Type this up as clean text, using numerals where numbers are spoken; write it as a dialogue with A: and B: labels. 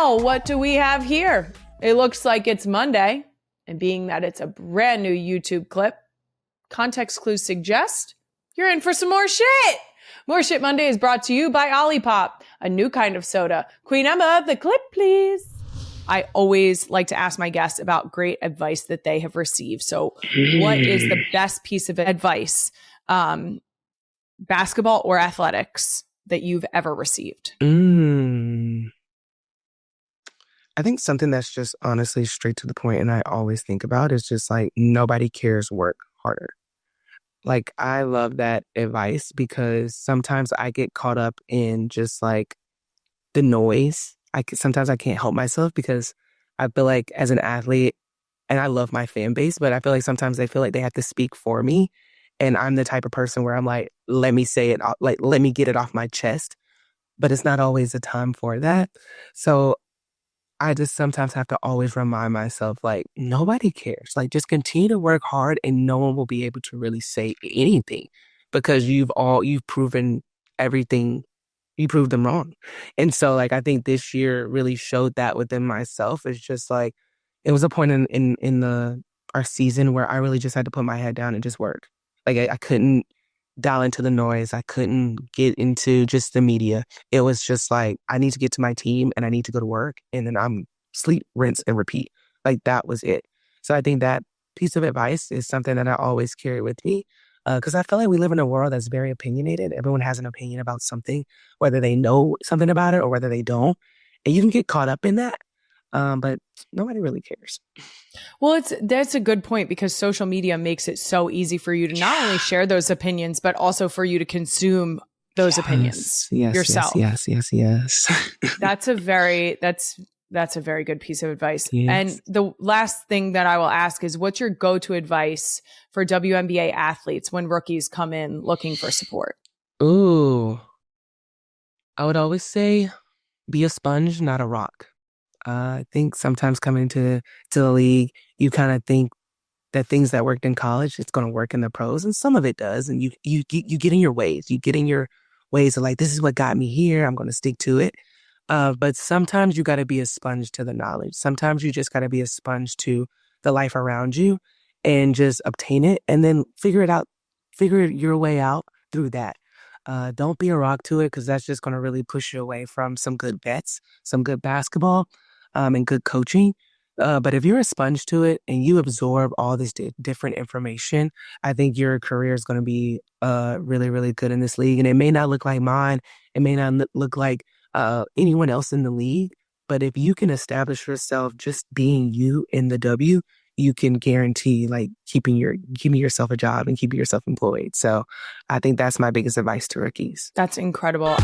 A: Now, what do we have here? It looks like it's Monday, and being that it's a brand new YouTube clip, context clues suggest you're in for some more shit. More Shit Monday is brought to you by Olipop, a new kind of soda. Queen Emma, the clip, please. I always like to ask my guests about great advice that they have received. So what is the best piece of advice, basketball or athletics, that you've ever received?
B: I think something that's just honestly straight to the point and I always think about is just like, nobody cares work harder. Like, I love that advice because sometimes I get caught up in just like the noise. Sometimes I can't help myself because I feel like as an athlete, and I love my fan base, but I feel like sometimes they feel like they have to speak for me. And I'm the type of person where I'm like, let me say it, like, let me get it off my chest. But it's not always the time for that. So I just sometimes have to always remind myself, like, nobody cares. Like, just continue to work hard and no one will be able to really say anything because you've proven everything. You proved them wrong. And so, like, I think this year really showed that within myself. It's just like, it was a point in our season where I really just had to put my head down and just work. Like, I couldn't dial into the noise. I couldn't get into just the media. It was just like, I need to get to my team and I need to go to work. And then I'm sleep, rinse, and repeat. Like, that was it. So I think that piece of advice is something that I always carry with me. Because I feel like we live in a world that's very opinionated. Everyone has an opinion about something, whether they know something about it or whether they don't. And you can get caught up in that. But nobody really cares.
A: Well, that's a good point because social media makes it so easy for you to not only share those opinions, but also for you to consume those opinions yourself.
B: Yes.
A: That's a very good piece of advice.
B: Yes.
A: And the last thing that I will ask is, what's your go-to advice for WNBA athletes when rookies come in looking for support?
B: Ooh, I would always say, be a sponge, not a rock. I think sometimes coming to the league, you kind of think that things that worked in college, it's going to work in the pros, and some of it does. And you get in your ways. You get in your ways of like, this is what got me here. I'm going to stick to it. But sometimes you got to be a sponge to the knowledge. Sometimes you just got to be a sponge to the life around you and just obtain it and then figure your way out through that. Don't be a rock to it because that's just going to really push you away from some good bets, some good basketball, and good coaching. But if you're a sponge to it and you absorb all this different information, I think your career is going to be really, really good in this league. And it may not look like mine. It may not look like anyone else in the league. But if you can establish yourself just being you in the W, you can guarantee like keeping yourself a job and keeping yourself employed. So I think that's my biggest advice to rookies.
A: That's incredible.